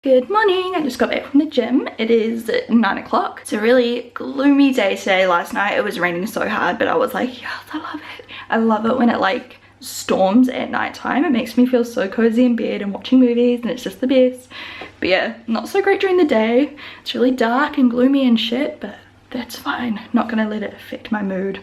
Good morning, I just got back from the gym. It is 9 o'clock. It's a really gloomy day today. Last night it was raining so hard, but I was like, yes, I love it. I love it when it like storms at night time. It makes me feel so cozy in bed and watching movies, and it's just the best. But yeah, not so great during the day. It's really dark and gloomy and shit, but that's fine. Not gonna let it affect my mood.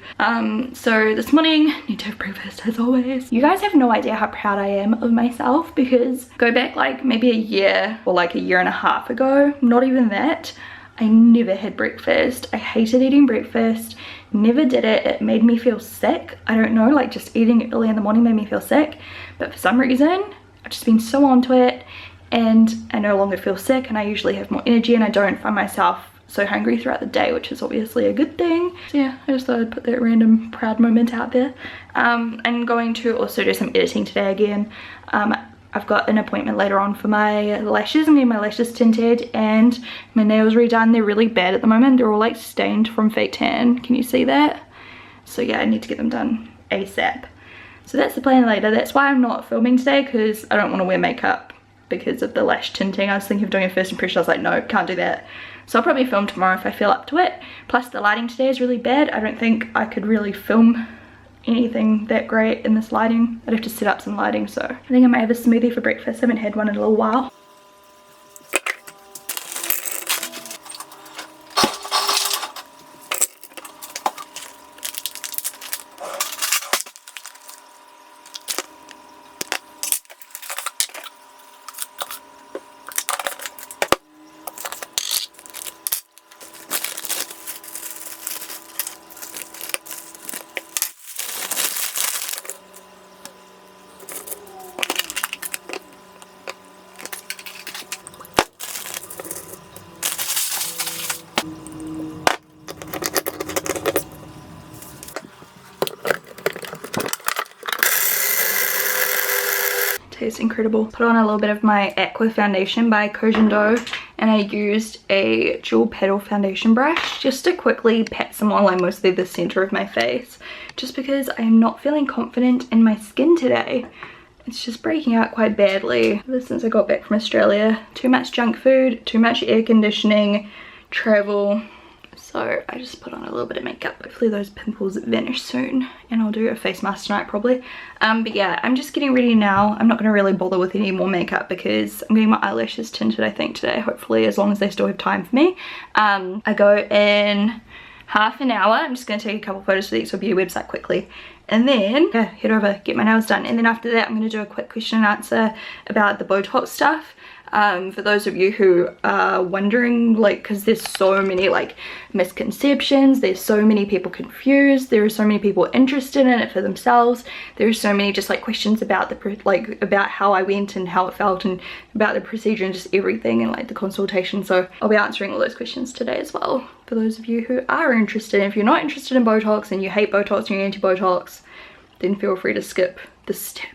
So this morning, need to have breakfast as always. You guys have no idea how proud I am of myself, because go back like maybe a year or like a year and a half ago, not even that, I never had breakfast. I hated eating breakfast, never did it. It made me feel sick. I don't know, like just eating it early in the morning made me feel sick. But for some reason, I've just been so onto it, and I no longer feel sick, and I usually have more energy, and I don't find myself so hungry throughout the day, which is obviously a good thing. So yeah, I just thought I'd put that random proud moment out there. I'm going to also do some editing today again. I've got an appointment later on for my lashes. I'm getting my lashes tinted and my nails redone. They're really bad at the moment. They're all like stained from fake tan. Can you see that? So yeah, I need to get them done ASAP. So that's the plan later. That's why I'm not filming today, because I don't want to wear makeup because of the lash tinting. I was thinking of doing a first impression. I was like, no, can't do that. So I'll probably film tomorrow if I feel up to it. Plus the lighting today is really bad. I don't think I could really film anything that great in this lighting. I'd have to set up some lighting, so I think I might have a smoothie for breakfast. I haven't had one in a little while. Tastes incredible. Put on a little bit of my Aqua foundation by Kojando, and I used a dual petal foundation brush just to quickly pat some on like mostly the center of my face, just because I am not feeling confident in my skin today. It's just breaking out quite badly ever since I got back from Australia. Too much junk food, too much air conditioning, travel. So I just put on a little bit of makeup. Hopefully those pimples vanish soon, and I'll do a face mask tonight probably. But yeah, I'm just getting ready now. I'm not going to really bother with any more makeup because I'm getting my eyelashes tinted I think today, hopefully, as long as they still have time for me. I go in half an hour. I'm just going to take a couple photos for the XOBU website quickly, and then yeah, head over, get my nails done, and then after that I'm going to do a quick question and answer about the Botox stuff. For those of you who are wondering, like, because there's so many like misconceptions, there's so many people confused, there are so many people interested in it for themselves, there are so many just like questions about the about how I went and how it felt, and about the procedure and just everything, and like the consultation. So I'll be answering all those questions today as well, for those of you who are interested. And if you're not interested in Botox and you hate Botox and you're anti-Botox, then feel free to skip this step.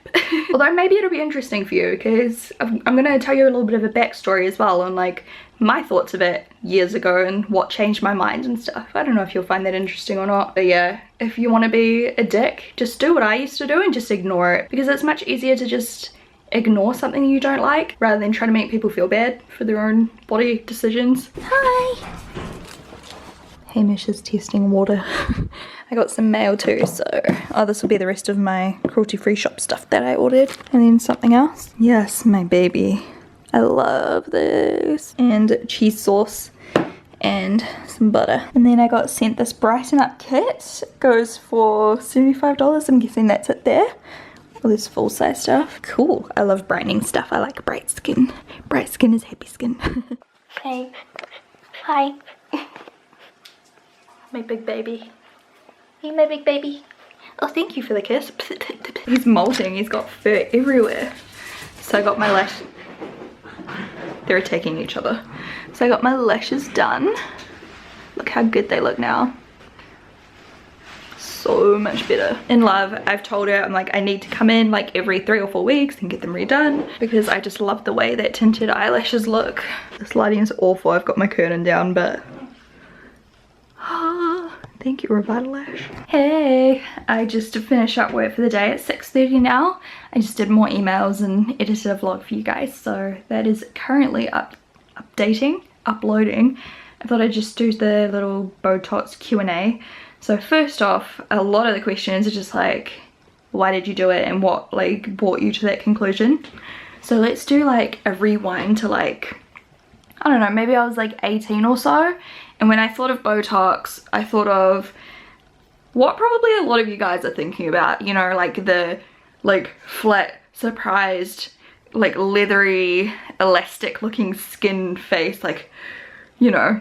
Although maybe it'll be interesting for you, because I'm gonna tell you a little bit of a backstory as well on like my thoughts of it years ago and what changed my mind and stuff. I don't know if you'll find that interesting or not, but yeah, if you want to be a dick, just do what I used to do and just ignore it, because it's much easier to just ignore something you don't like rather than try to make people feel bad for their own body decisions. Hi! Hamish is testing water. I got some mail too, so this will be the rest of my cruelty-free shop stuff that I ordered. And then something else. Yes, my baby. I love this. And cheese sauce and some butter. And then I got sent this Brighten Up kit. It goes for $75. I'm guessing that's it there. All this full size stuff. Cool. I love brightening stuff. I like bright skin. Bright skin is happy skin. Hey. Hi. My big baby. Hey, my big baby. Oh, thank you for the kiss. He's molting. He's got fur everywhere. So I got my lash. They're attacking each other. So I got my lashes done. Look how good they look now. So much better. In love. I've told her, I'm like, I need to come in like every 3 or 4 weeks and get them redone, because I just love the way that tinted eyelashes look. This lighting is awful. I've got my curtain down, but Thank you, Revitalash. Hey, I just finished up work for the day at 6:30 now. I just did more emails and edited a vlog for you guys, so that is currently uploading. I thought I'd just do the little Botox Q&A. So first off, a lot of the questions are just like, why did you do it and what like brought you to that conclusion? So let's do like a rewind to like, I don't know, maybe I was like 18 or so. And when I thought of Botox, I thought of what probably a lot of you guys are thinking about, you know, like the like flat, surprised, like leathery, elastic looking skin face, like, you know,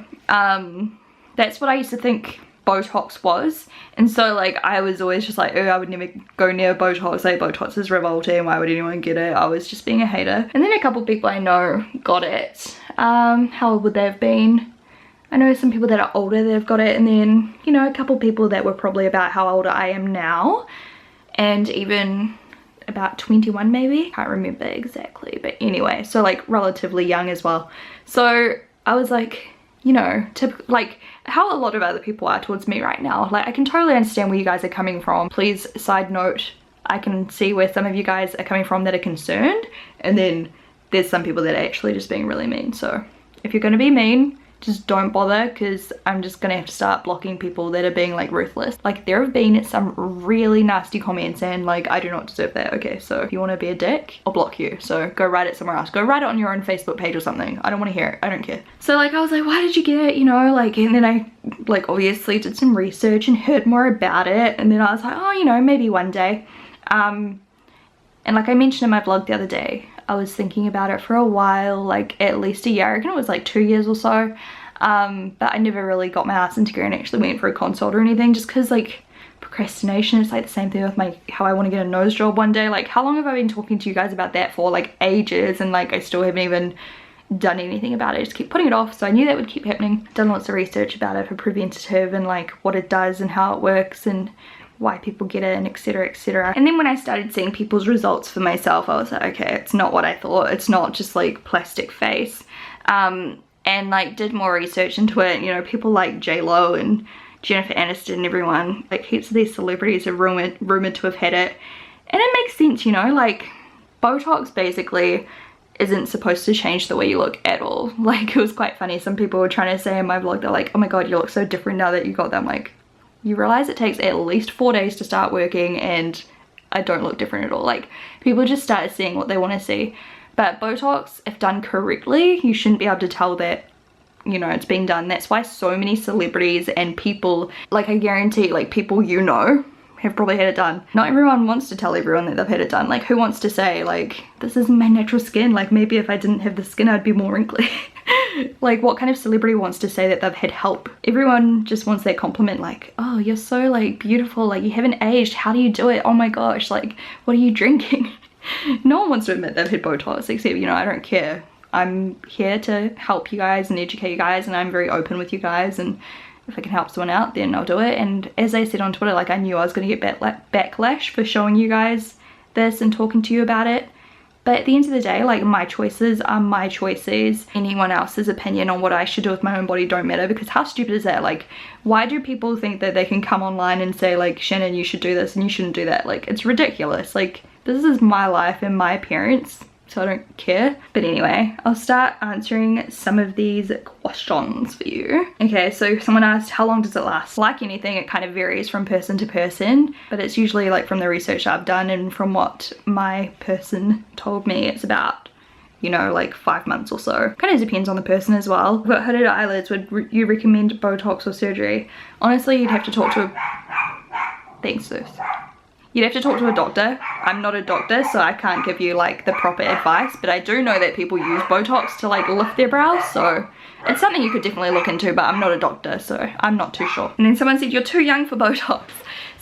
that's what I used to think Botox was. And so like I was always just like, oh, I would never go near Botox, like Botox is revolting, why would anyone get it? I was just being a hater. And then a couple people I know got it. How old would they have been? I know some people that are older that have got it, and then, you know, a couple people that were probably about how old I am now, and even about 21 maybe, can't remember exactly, but anyway, so like relatively young as well. So I was like, you know, like how a lot of other people are towards me right now. Like I can totally understand where you guys are coming from. Please, side note, I can see where some of you guys are coming from that are concerned, and then there's some people that are actually just being really mean. So if you're gonna be mean, just don't bother, because I'm just gonna have to start blocking people that are being like ruthless. Like there have been some really nasty comments and like I do not deserve that. Okay, so if you want to be a dick, I'll block you. So go write it somewhere else. Go write it on your own Facebook page or something. I don't want to hear it. I don't care. So like I was like, why did you get it? You know, like, and then I like obviously did some research and heard more about it, and then I was like, oh, you know, maybe one day. And like I mentioned in my vlog the other day, I was thinking about it for a while, like at least a year. I reckon it was like 2 years or so. But I never really got my ass into gear and actually went for a consult or anything, just because like procrastination is like the same thing with my how I want to get a nose job one day. Like how long have I been talking to you guys about that for? Like ages, and like I still haven't even done anything about it. I just keep putting it off, so I knew that would keep happening. Done lots of research about it for preventative and like what it does and how it works and why people get it and etc, etc. And then when I started seeing people's results for myself, I was like, okay, it's not what I thought. It's not just like plastic face. And like did more research into it. You know, people like J-Lo and Jennifer Aniston and everyone, like heaps of these celebrities are rumored to have had it, and it makes sense, you know, like Botox basically isn't supposed to change the way you look at all. Like it was quite funny, some people were trying to say in my vlog, they're like, oh my god, you look so different now that you got them. Like, you realize it takes at least 4 days to start working and I don't look different at all. Like people just started seeing what they want to see. But Botox, if done correctly, you shouldn't be able to tell that, you know, it's been done. That's why so many celebrities and people, like I guarantee, like people you know have probably had it done. Not everyone wants to tell everyone that they've had it done. Like who wants to say like, this is my natural skin, like maybe if I didn't have the skin I'd be more wrinkly. Like what kind of celebrity wants to say that they've had help? Everyone just wants that compliment, like, oh, you're so like beautiful, like you haven't aged, how do you do it? Oh my gosh, like what are you drinking? No one wants to admit they've had Botox, except, you know, I don't care. I'm here to help you guys and educate you guys, and I'm very open with you guys, and if I can help someone out, then I'll do it. And as I said on Twitter, like I knew I was going to get backlash for showing you guys this and talking to you about it. But at the end of the day, like my choices are my choices. Anyone else's opinion on what I should do with my own body don't matter, because how stupid is that? Like why do people think that they can come online and say like, Shannon, you should do this and you shouldn't do that? Like it's ridiculous. Like this is my life and my appearance, so I don't care. But anyway, I'll start answering some of these questions for you. Okay, so someone asked, how long does it last? Like anything, it kind of varies from person to person, but it's usually like from the research I've done and from what my person told me, it's about, you know, like 5 months or so. Kind of depends on the person as well. I've got hooded eyelids, would you recommend Botox or surgery? Honestly, you'd have to talk to thanks sis. You'd have to talk to a doctor. I'm not a doctor, so I can't give you like the proper advice, but I do know that people use Botox to like lift their brows, so it's something you could definitely look into, but I'm not a doctor, so I'm not too sure. And then someone said, you're too young for Botox.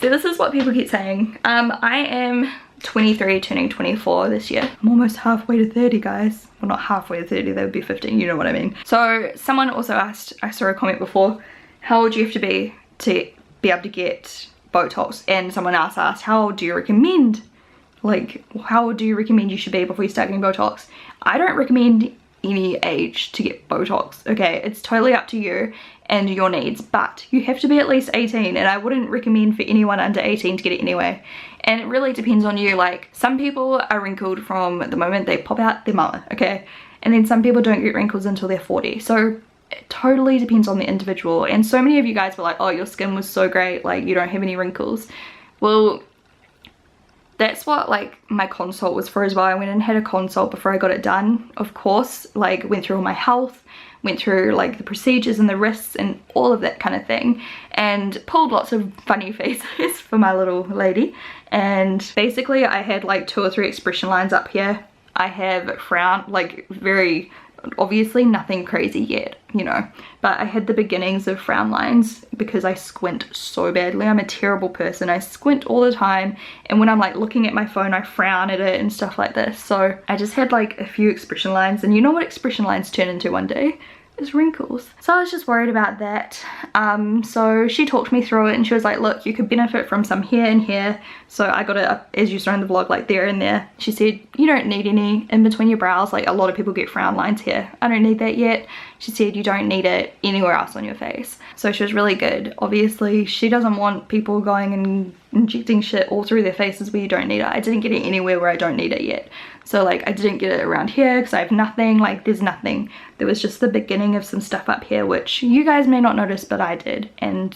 So this is what people keep saying. I am 23, turning 24 this year. I'm almost halfway to 30, guys. Well, not halfway to 30, that would be 15, you know what I mean. So someone also asked, I saw a comment before, how old do you have to be able to get Botox? And someone else asked, how old do you recommend, like how old do you recommend you should be before you start getting Botox? I don't recommend any age to get Botox, okay? It's totally up to you and your needs, but you have to be at least 18, and I wouldn't recommend for anyone under 18 to get it anyway. And it really depends on you. Like, some people are wrinkled from the moment they pop out their mama, okay? And then some people don't get wrinkles until they're 40. So it totally depends on the individual. And so many of you guys were like, oh, your skin was so great, like you don't have any wrinkles. Well, that's what like my consult was for as well. I went and had a consult before I got it done, of course, like went through all my health, went through like the procedures and the risks and all of that kind of thing, and pulled lots of funny faces for my little lady. And basically I had like 2 or 3 expression lines up here. I have frown, like very obviously nothing crazy yet, you know, but I had the beginnings of frown lines because I squint so badly. I'm a terrible person. I squint all the time, and when I'm like looking at my phone I frown at it and stuff like this. So I just had like a few expression lines, and you know what expression lines turn into one day? Is wrinkles. So I was just worried about that. So she talked me through it, and she was like, look, you could benefit from some here and here. So I got it up, as you saw in the vlog, like there and there. She said you don't need any in between your brows. Like a lot of people get frown lines here. I don't need that yet. She said you don't need it anywhere else on your face. So she was really good. Obviously she doesn't want people going and injecting shit all through their faces where you don't need it. I didn't get it anywhere where I don't need it yet. So like I didn't get it around here because I have nothing, like there's nothing. There was just the beginning of some stuff up here which you guys may not notice, but I did. And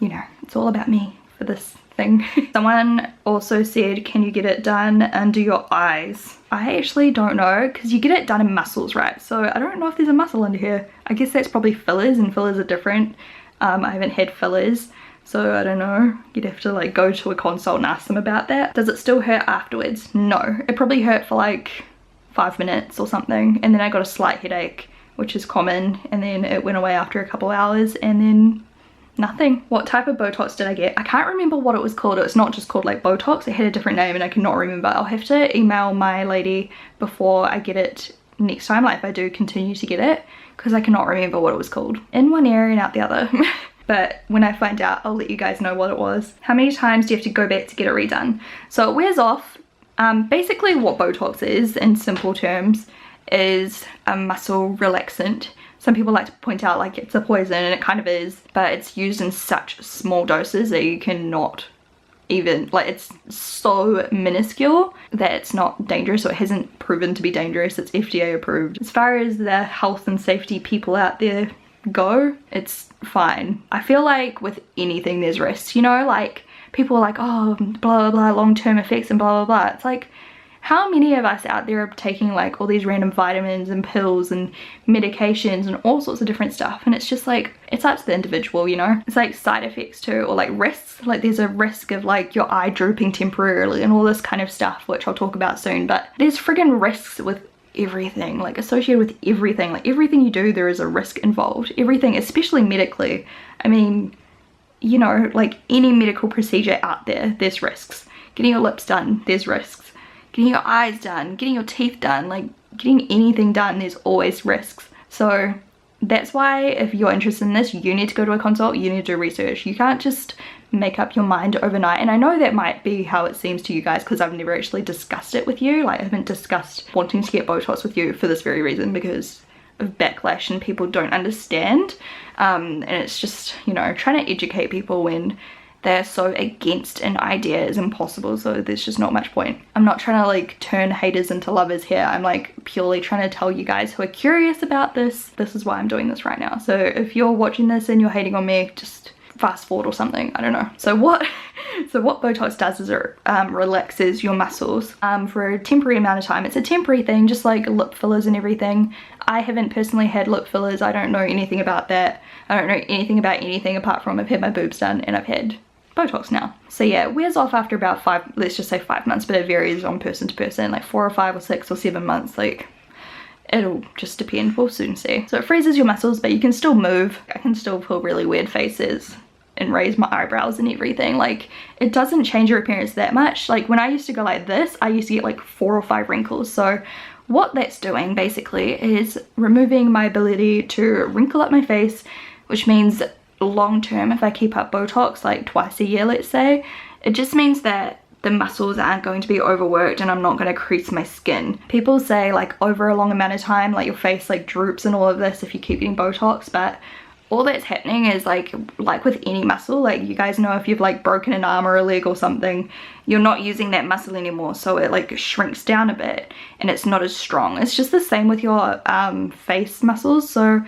you know, it's all about me for this thing. Someone also said, can you get it done under your eyes? I actually don't know, because you get it done in muscles, right? So I don't know if there's a muscle under here. I guess that's probably fillers, and fillers are different. I haven't had fillers, so I don't know. You'd have to like go to a consult and ask them about that. Does it still hurt afterwards? No, it probably hurt for like 5 minutes or something, and then I got a slight headache, which is common, and then it went away after a couple hours, and then nothing. What type of Botox did I get? I can't remember what it was called. It's not just called like Botox. It had a different name and I cannot remember. I'll have to email my lady before I get it next time, like if I do continue to get it, because I cannot remember what it was called. In one area and out the other. But when I find out, I'll let you guys know what it was. How many times do you have to go back to get it redone? So it wears off. Basically what Botox is, in simple terms, is a muscle relaxant. Some people like to point out like it's a poison, and it kind of is, but it's used in such small doses that you cannot even, like, it's so minuscule that it's not dangerous, or it hasn't proven to be dangerous. It's FDA approved. As far as the health and safety people out there go, it's fine. I feel like with anything there's risks, you know, like people are like, oh, blah blah blah, long-term effects and blah blah blah. It's like, how many of us out there are taking like all these random vitamins and pills and medications and all sorts of different stuff, and it's just like, it's up to the individual, you know. It's like side effects too, or like risks. Like there's a risk of like your eye drooping temporarily and all this kind of stuff, which I'll talk about soon. But there's friggin' risks with everything, like associated with everything. Like everything you do, there is a risk involved. Everything, especially medically. I mean, you know, like any medical procedure out there, there's risks. Getting your lips done, there's risks. Getting your eyes done, getting your teeth done, like getting anything done, there's always risks. So that's why if you're interested in this, you need to go to a consult, you need to do research. You can't just make up your mind overnight. And I know that might be how it seems to you guys, because I've never actually discussed it with you. Like I haven't discussed wanting to get Botox with you for this very reason, because of backlash and people don't understand. And it's just, you know, trying to educate people when they're so against an idea is impossible, so there's just not much point. I'm not trying to like turn haters into lovers here. I'm like purely trying to tell you guys who are curious about this is why I'm doing this right now. So if you're watching this and you're hating on me, just fast forward or something, I don't know. So what Botox does is it relaxes your muscles for a temporary amount of time. It's a temporary thing, just like lip fillers and everything. I haven't personally had lip fillers. I don't know anything about that. I don't know anything about anything apart from I've had my boobs done and I've had Botox now. So yeah, it wears off after about 5, let's just say 5 months, but it varies on person to person, like 4 or 5 or 6 or 7 months, like it'll just depend. We'll soon see. So it freezes your muscles, but you can still move. I can still pull really weird faces and raise my eyebrows and everything. Like it doesn't change your appearance that much. Like when I used to go like this, I used to get like 4 or 5 wrinkles. So what that's doing basically is removing my ability to wrinkle up my face, which means long term, if I keep up Botox like twice a year, let's say, it just means that the muscles aren't going to be overworked and I'm not going to crease my skin. People say like over a long amount of time like your face like droops and all of this if you keep getting Botox, but all that's happening is like with any muscle, like you guys know if you've like broken an arm or a leg or something, you're not using that muscle anymore, so it like shrinks down a bit and it's not as strong. It's just the same with your face muscles. So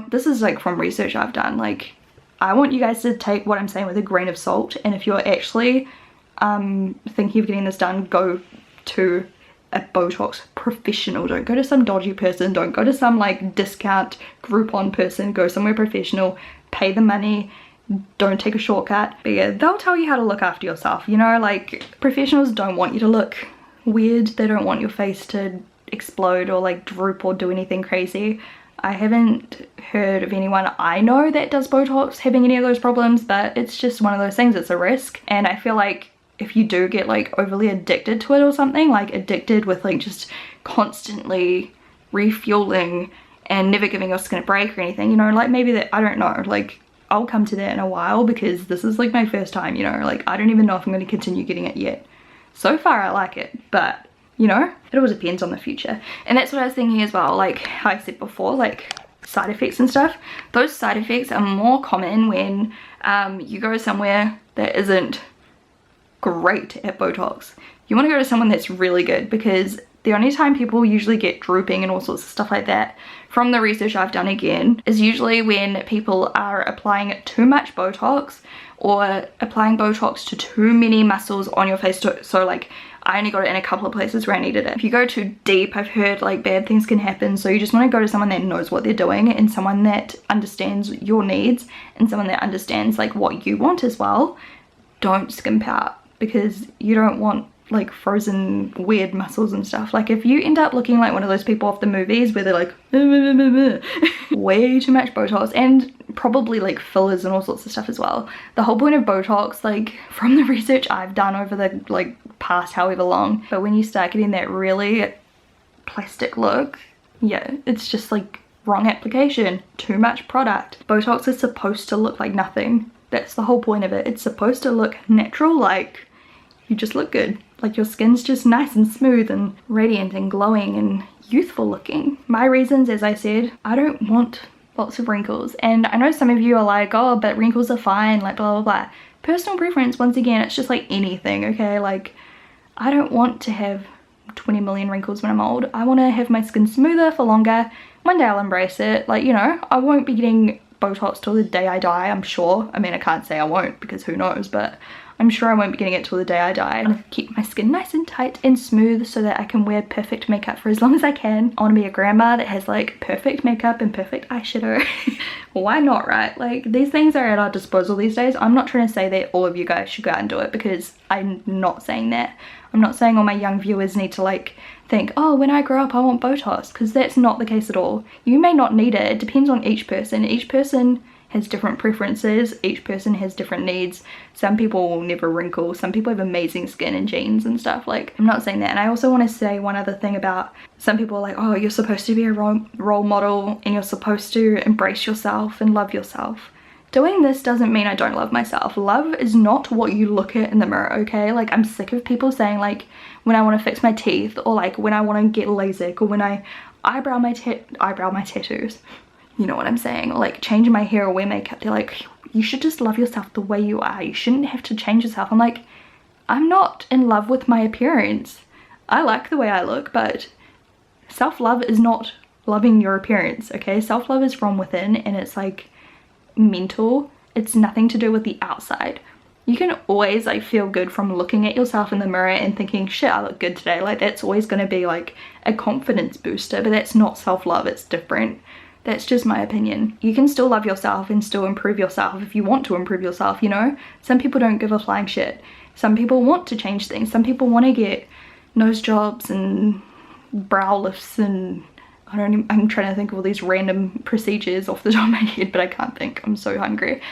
this is like from research I've done, like I want you guys to take what I'm saying with a grain of salt, and if you're actually thinking of getting this done, go to a Botox professional. Don't go to some dodgy person, don't go to some like discount Groupon person, go somewhere professional, pay the money, don't take a shortcut. But yeah, they'll tell you how to look after yourself, you know, like professionals don't want you to look weird, they don't want your face to explode or like droop or do anything crazy. I haven't heard of anyone I know that does Botox having any of those problems, but it's just one of those things, it's a risk. And I feel like if you do get like overly addicted to it or something, like addicted with like just constantly refueling and never giving your skin a break or anything, you know, like maybe that, I don't know, like I'll come to that in a while because this is like my first time, you know, like I don't even know if I'm going to continue getting it yet. So far I like it, but you know, it all depends on the future. And that's what I was thinking as well, like how I said before, like side effects and stuff. Those side effects are more common when you go somewhere that isn't great at Botox. You want to go to someone that's really good, because the only time people usually get drooping and all sorts of stuff like that, from the research I've done again, is usually when people are applying too much Botox or applying Botox to too many muscles on your face. So like I only got it in a couple of places where I needed it. If you go too deep, I've heard like bad things can happen, so you just want to go to someone that knows what they're doing and someone that understands your needs and someone that understands like what you want as well. Don't skimp out, because you don't want like frozen weird muscles and stuff. Like if you end up looking like one of those people off the movies where they're like way too much Botox, and probably like fillers and all sorts of stuff as well. The whole point of Botox, like from the research I've done over the like past however long, but when you start getting that really plastic look, yeah, it's just like wrong application, too much product. Botox is supposed to look like nothing. That's the whole point of it. It's supposed to look natural, like you just look good. Like your skin's just nice and smooth and radiant and glowing and youthful looking. My reasons, as I said, I don't want lots of wrinkles. And I know some of you are like, oh, but wrinkles are fine, like blah, blah, blah. Personal preference, once again, it's just like anything, okay? Like I don't want to have 20 million wrinkles when I'm old. I want to have my skin smoother for longer. One day I'll embrace it. Like, you know, I won't be getting Botox till the day I die, I'm sure. I mean, I can't say I won't because who knows, but I'm sure I won't be getting it till the day I die. I want to keep my skin nice and tight and smooth so that I can wear perfect makeup for as long as I can. I want to be a grandma that has like perfect makeup and perfect eyeshadow. Why not, right? Like these things are at our disposal these days. I'm not trying to say that all of you guys should go out and do it, because I'm not saying that. I'm not saying all my young viewers need to like think, oh, when I grow up I want Botox, because that's not the case at all. You may not need it. It depends on each person. Each person has different preferences, each person has different needs. Some people will never wrinkle, some people have amazing skin and genes and stuff. Like, I'm not saying that. And I also want to say one other thing about, some people are like, oh, you're supposed to be a role model and you're supposed to embrace yourself and love yourself. Doing this doesn't mean I don't love myself. Love is not what you look at in the mirror, okay? Like, I'm sick of people saying like, when I want to fix my teeth, or like when I want to get LASIK, or when I eyebrow my tattoos. You know what I'm saying? Or like change my hair or wear makeup. They're like, you should just love yourself the way you are. You shouldn't have to change yourself. I'm like, I'm not in love with my appearance. I like the way I look, but self-love is not loving your appearance, okay? Self-love is from within, and it's like mental. It's nothing to do with the outside. You can always like feel good from looking at yourself in the mirror and thinking, shit, I look good today. Like that's always going to be like a confidence booster, but that's not self-love. It's different. That's just my opinion. You can still love yourself and still improve yourself if you want to improve yourself, you know? Some people don't give a flying shit. Some people want to change things. Some people want to get nose jobs and brow lifts and I'm trying to think of all these random procedures off the top of my head, but I can't think. I'm so hungry.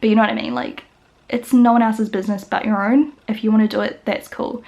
But you know what I mean? Like, it's no one else's business but your own. If you want to do it, that's cool.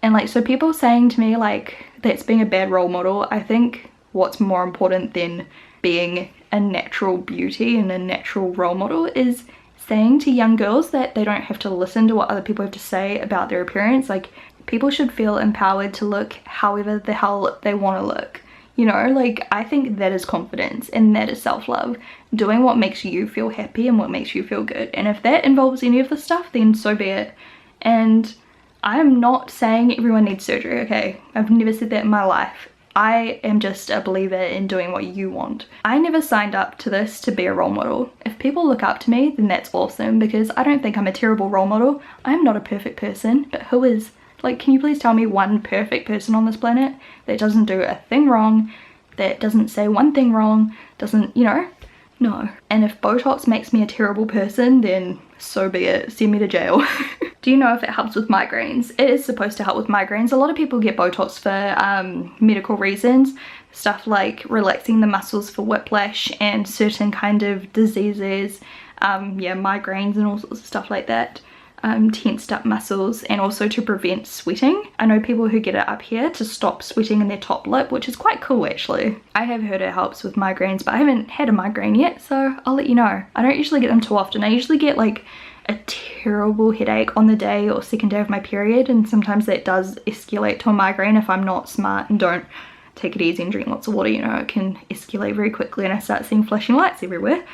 And like, so people saying to me like, that's being a bad role model, I think what's more important than being a natural beauty and a natural role model is saying to young girls that they don't have to listen to what other people have to say about their appearance. Like, people should feel empowered to look however the hell they want to look. You know, like, I think that is confidence and that is self-love. Doing what makes you feel happy and what makes you feel good. And if that involves any of the stuff, then so be it. And I'm not saying everyone needs surgery, okay? I've never said that in my life. I am just a believer in doing what you want. I never signed up to this to be a role model. If people look up to me, then that's awesome, because I don't think I'm a terrible role model. I'm not a perfect person, but who is? Like, can you please tell me one perfect person on this planet that doesn't do a thing wrong, that doesn't say one thing wrong, doesn't, you know? No. And if Botox makes me a terrible person, then so be it. Send me to jail. Do you know if it helps with migraines? It is supposed to help with migraines. A lot of people get Botox for medical reasons. Stuff like relaxing the muscles for whiplash and certain kind of diseases. Yeah, migraines and all sorts of stuff like that. Tensed up muscles, and also to prevent sweating. I know people who get it up here to stop sweating in their top lip, which is quite cool actually. I have heard it helps with migraines, but I haven't had a migraine yet, so I'll let you know. I don't usually get them too often. I usually get like a terrible headache on the day or second day of my period, and sometimes that does escalate to a migraine if I'm not smart and don't take it easy and drink lots of water. You know, it can escalate very quickly and I start seeing flashing lights everywhere.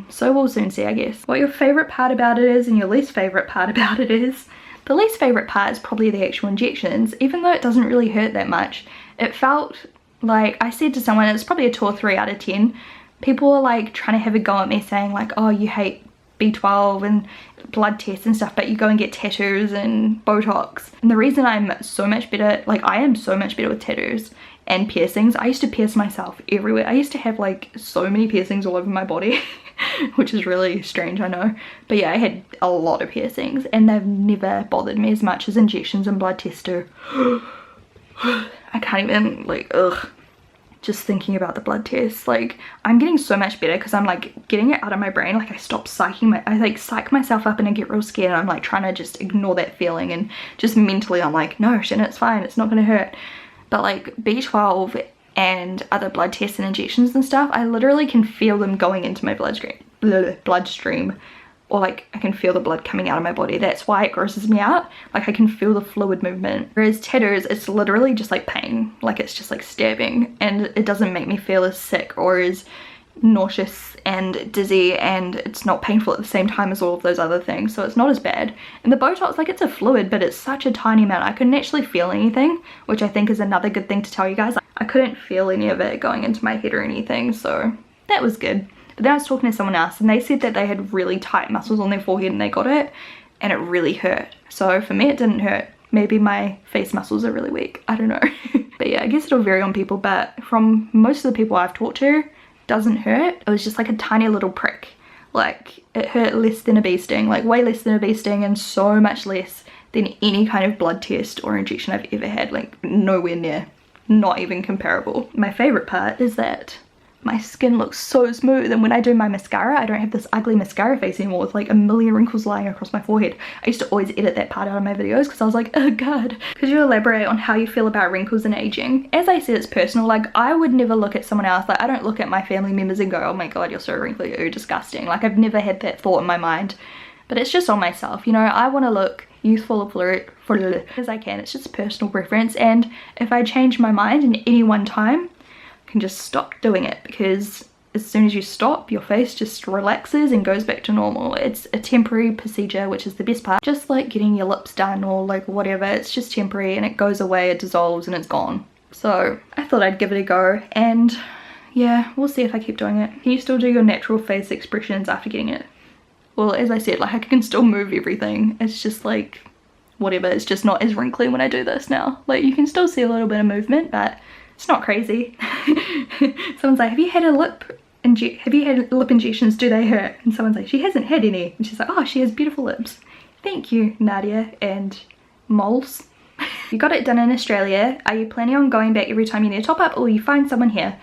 So we'll soon see, I guess. What your favourite part about it is and your least favourite part about it is. The least favourite part is probably the actual injections. Even though it doesn't really hurt that much, it felt like, I said to someone, it's probably a 2 or 3 out of 10. People are like trying to have a go at me saying like, oh, you hate B12 and blood tests and stuff, but you go and get tattoos and Botox. And the reason I'm so much better, like I am so much better with tattoos and piercings. I used to pierce myself everywhere. I used to have like so many piercings all over my body, which is really strange, I know. But yeah, I had a lot of piercings and they've never bothered me as much as injections and blood tests do. I can't even, like, ugh. Just thinking about the blood tests, like I'm getting so much better because I'm like getting it out of my brain. Like I stop I like psych myself up and I get real scared and I'm like trying to just ignore that feeling, and just mentally I'm like, no Shannon, it's fine, it's not gonna hurt. But like B12 and other blood tests and injections and stuff, I literally can feel them going into my bloodstream, or like I can feel the blood coming out of my body. That's why it grosses me out. Like I can feel the fluid movement. Whereas tattoos, it's literally just like pain. Like it's just like stabbing, and it doesn't make me feel as sick or as nauseous and dizzy, and it's not painful at the same time as all of those other things, so it's not as bad. And the Botox, like it's a fluid, but it's such a tiny amount. I couldn't actually feel anything, which I think is another good thing to tell you guys. I couldn't feel any of it going into my head or anything, so that was good. But then I was talking to someone else and they said that they had really tight muscles on their forehead and they got it and it really hurt. So for me it didn't hurt. Maybe my face muscles are really weak, I don't know. But yeah, I guess it'll vary on people, but from most of the people I've talked to, it doesn't hurt. It was just like a tiny little prick. Like it hurt less than a bee sting, like way less than a bee sting, and so much less than any kind of blood test or injection I've ever had. Like nowhere near, not even comparable. My favourite part is that my skin looks so smooth, and when I do my mascara, I don't have this ugly mascara face anymore with like a million wrinkles lying across my forehead. I used to always edit that part out of my videos because I was like, oh god. Could you elaborate on how you feel about wrinkles and aging? As I said, it's personal. Like I would never look at someone else. Like I don't look at my family members and go, oh my god, you're so wrinkly, you're disgusting. Like I've never had that thought in my mind, but it's just on myself. You know, I want to look youthful as I can. It's just personal preference, and if I change my mind in any one time, can just stop doing it, because as soon as you stop, your face just relaxes and goes back to normal. It's a temporary procedure, which is the best part. Just like getting your lips done or like whatever, it's just temporary and it goes away, it dissolves and it's gone. So I thought I'd give it a go, and yeah, we'll see if I keep doing it. Can you still do your natural face expressions after getting it? Well, as I said, like I can still move everything. It's just like whatever, it's just not as wrinkly when I do this now. Like you can still see a little bit of movement, but it's not crazy. Someone's like, have you had lip injections? Do they hurt? And someone's like, she hasn't had any. And she's like, oh, she has beautiful lips. Thank you, Nadia and moles. You got it done in Australia. Are you planning on going back every time you need a top up, or will you find someone here?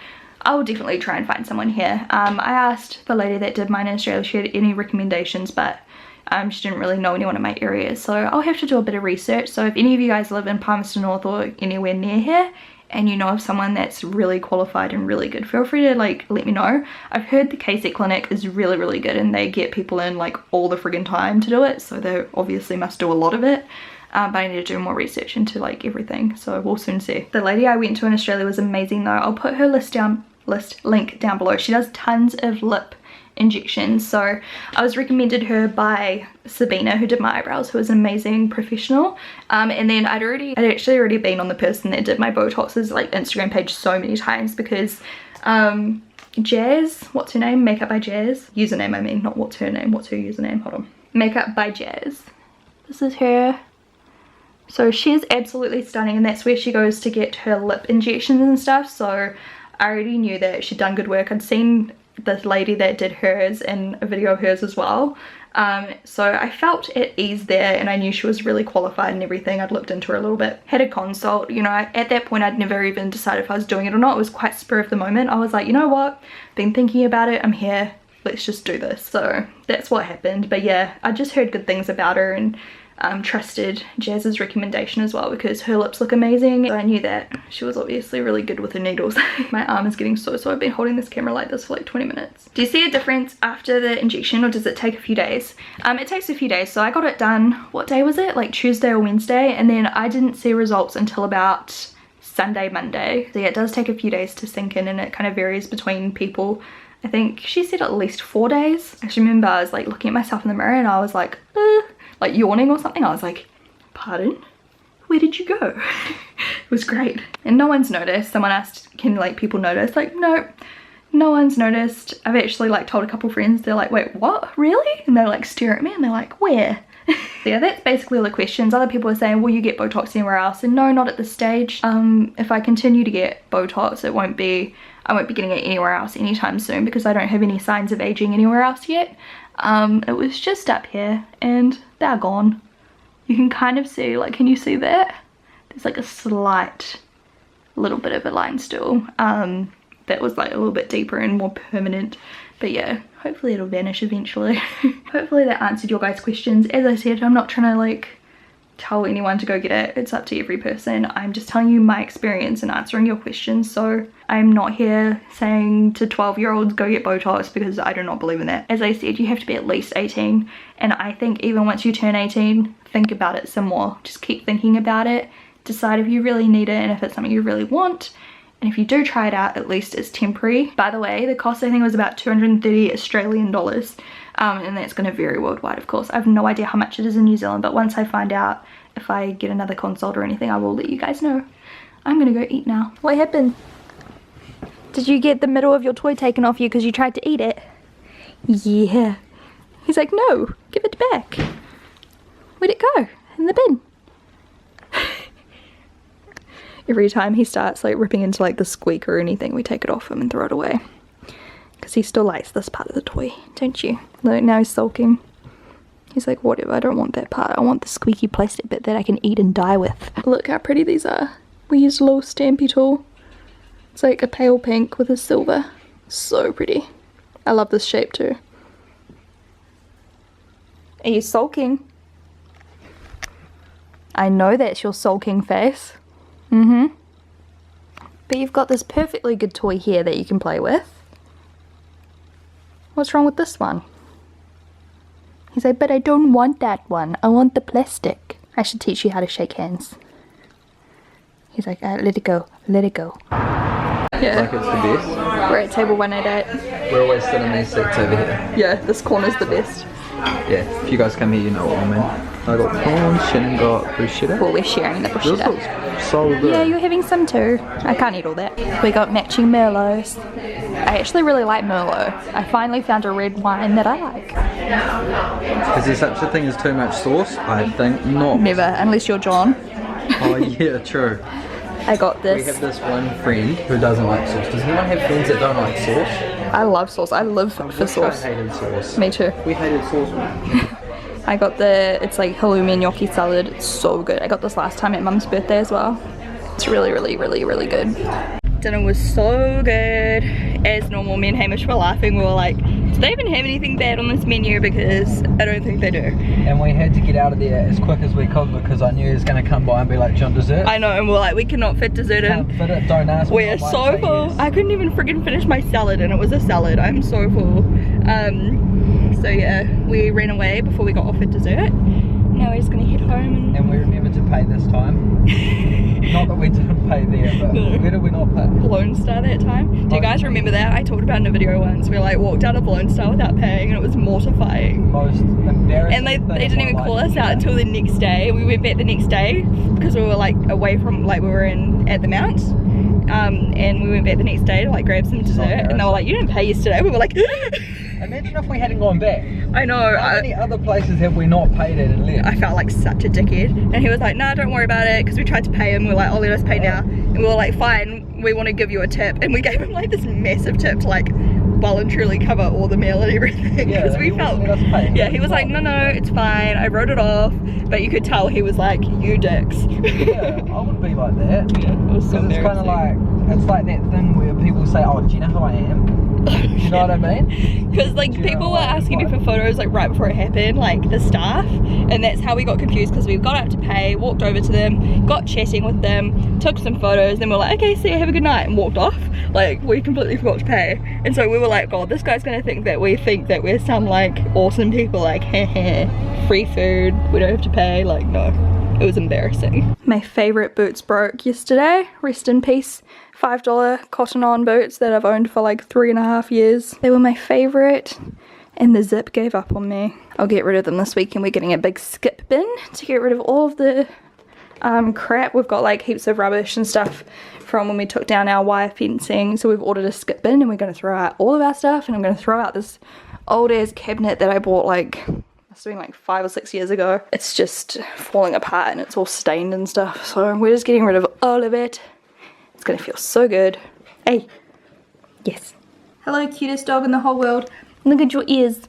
I will definitely try and find someone here. I asked the lady that did mine in Australia if she had any recommendations, but she didn't really know anyone in my area, so I'll have to do a bit of research. So if any of you guys live in Palmerston North or anywhere near here and you know of someone that's really qualified and really good, feel free to like let me know. I've heard the KC clinic is really good and they get people in like all the friggin' time to do it, so they obviously must do a lot of it. But I need to do more research into like everything, so we'll soon see. The lady I went to in Australia was amazing though. I'll put her link down below. She does tons of lip injections, so I was recommended her by Sabina, who did my eyebrows, who is an amazing professional. And then I'd actually already been on the person that did my Botox's like Instagram page so many times, because Jazz, what's her name, Makeup by Jazz, username I mean, not what's her name, what's her username, hold on, Makeup by Jazz, this is her. So she's absolutely stunning, and that's where she goes to get her lip injections and stuff, so I already knew that she'd done good work. I'd seen this lady that did hers in a video of hers as well, so I felt at ease there, and I knew she was really qualified and everything. I'd looked into her a little bit, had a consult, you know. At that point I'd never even decided if I was doing it or not. It was quite spur of the moment. I was like, you know what, been thinking about it, I'm here, let's just do this. So that's what happened. But yeah, I just heard good things about her, and trusted Jazz's recommendation as well, because her lips look amazing. So I knew that she was obviously really good with her needles. My arm is getting sore, so I've been holding this camera like this for like 20 minutes. Do you see a difference after the injection, or does it take a few days? It takes a few days. So I got it done, what day was it, like Tuesday or Wednesday, and then I didn't see results until about Sunday, Monday. So yeah, it does take a few days to sink in, and it kind of varies between people. I think she said at least 4 days. I actually remember I was like looking at myself in the mirror and I was like yawning or something. I was like, pardon? Where did you go? It was great. And no one's noticed. Someone asked, can like people notice? Like, no, no one's noticed. I've actually like told a couple friends, they're like, wait, what? Really? And they like stare at me and they're like, where? So yeah, that's basically all the questions. Other people are saying, will you get Botox anywhere else? And no, not at this stage. If I continue to get Botox, I won't be getting it anywhere else anytime soon, because I don't have any signs of aging anywhere else yet. It was just up here and they're gone. You can kind of see, like, can you see that? There's like a slight little bit of a line still. That was like a little bit deeper and more permanent. But yeah, hopefully it'll vanish eventually. Hopefully that answered your guys' questions. As I said, I'm not trying to like tell anyone to go get it. It's up to every person. I'm just telling you my experience and answering your questions. So I'm not here saying to 12-year-olds go get Botox, because I do not believe in that. As I said, you have to be at least 18, and I think even once you turn 18, think about it some more. Just keep thinking about it, decide if you really need it and if it's something you really want. And if you do try it out, at least it's temporary. By the way, the cost I think was about 230 Australian dollars. And that's going to vary worldwide, of course. I have no idea how much it is in New Zealand, but once I find out if I get another consult or anything, I will let you guys know. I'm going to go eat now. What happened? Did you get the middle of your toy taken off you because you tried to eat it? Yeah. He's like, no, give it back. Where'd it go? In the bin. Every time he starts like ripping into like the squeak or anything, we take it off him and throw it away. Because he still likes this part of the toy, don't you? Look, now he's sulking. He's like, whatever, I don't want that part. I want the squeaky plastic bit that I can eat and die with. Look how pretty these are. We used a little stampy tool. It's like a pale pink with a silver. So pretty. I love this shape too. Are you sulking? I know that's your sulking face. But you've got this perfectly good toy here that you can play with. What's wrong with this one? He's like, but I don't want that one. I want the plastic. I should teach you how to shake hands. He's like, let it go, let it go. Yeah. Like it's the best. We're at table 188. We're always sitting in these seats over here. Yeah, this corner's the best. Yeah, if you guys come here, you know what I mean. I got prawns, Shannon got bruschetta. Well, we're sharing the bruschetta. This looks so good. Yeah, you're having some too. I can't eat all that. We got matching Merlots. I actually really like Merlot. I finally found a red wine that I like. Is there such a thing as too much sauce? I think not. Never, unless you're John. Oh yeah, true. I got this. We have this one friend who doesn't like sauce. Does anyone have friends that don't like sauce? I love sauce. I live for sauce. I hated sauce. Me too. We hated sauce. I got it's like halloumi and gnocchi salad. It's so good. I got this last time at Mum's birthday as well. It's really, really, really, really good. Dinner was so good. as normal, me and Hamish were laughing. We were like, do they even have anything bad on this menu? Because I don't think they do. And we had to get out of there as quick as we could because I knew he was going to come by and be like, John, dessert? I know, and we're like, we cannot fit dessert in. Can't fit it, don't ask. We're so full. I couldn't even freaking finish my salad, and it was a salad. I'm so full. So yeah, we ran away before we got offered dessert. Now we're just gonna head home and we remembered to pay this time. Not that we didn't pay there, but where did we not pay? Lone Star that time. Do you guys remember that? I talked about it in a video once. We like walked out of Lone Star without paying, and it was mortifying. Most embarrassing. And they didn't even call us out until the next day. We went back the next day because we were like away from, like we were at the Mount. And we went back the next day to like grab some dessert, and they were like, you didn't pay yesterday. We were like, imagine if we hadn't gone back. I know. How many other places have we not paid at and left? I felt like such a dickhead. And he was like, nah, don't worry about it, because we tried to pay him. We were like, oh, let us pay now. And we were like, fine, we want to give you a tip. And we gave him like this massive tip to like voluntarily cover all the meal and everything. Yeah, because we felt, yeah, he was like, no, it's fine. I wrote it off. But you could tell he was like, you dicks. Yeah, I would be like that. Yeah, it was so it's kind of like, it's like that thing where people say, oh, do you know who I am? Do you know what I mean? Because like people were asking me for photos like right before it happened, like the staff, and that's how we got confused, because we got up to pay, walked over to them, got chatting with them, took some photos, then we're like, okay, see you, have a good night, and walked off. Like we completely forgot to pay. And so we were like, God, this guy's gonna think that we're some like awesome people, like free food, we don't have to pay. Like no, it was embarrassing. My favorite boots broke yesterday, rest in peace. $5 cotton on boots that I've owned for like 3.5 years. They were my favorite, and the zip gave up on me. I'll get rid of them this week, and we're getting a big skip bin to get rid of all of the crap. We've got like heaps of rubbish and stuff from when we took down our wire fencing, so we've ordered a skip bin, and we're going to throw out all of our stuff. And I'm going to throw out this old ass cabinet that I bought like, must have been like 5 or 6 years ago. It's just falling apart and it's all stained and stuff, so we're just getting rid of all of it. It's gonna feel so good. Hey. Yes. Hello, cutest dog in the whole world. Look at your ears.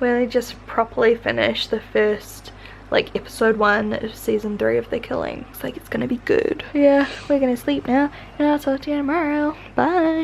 We just properly finished the first like episode 1 of season 3 of The Killing. Looks like it's gonna be good. Yeah, we're gonna sleep now, and I'll talk to you tomorrow. Bye.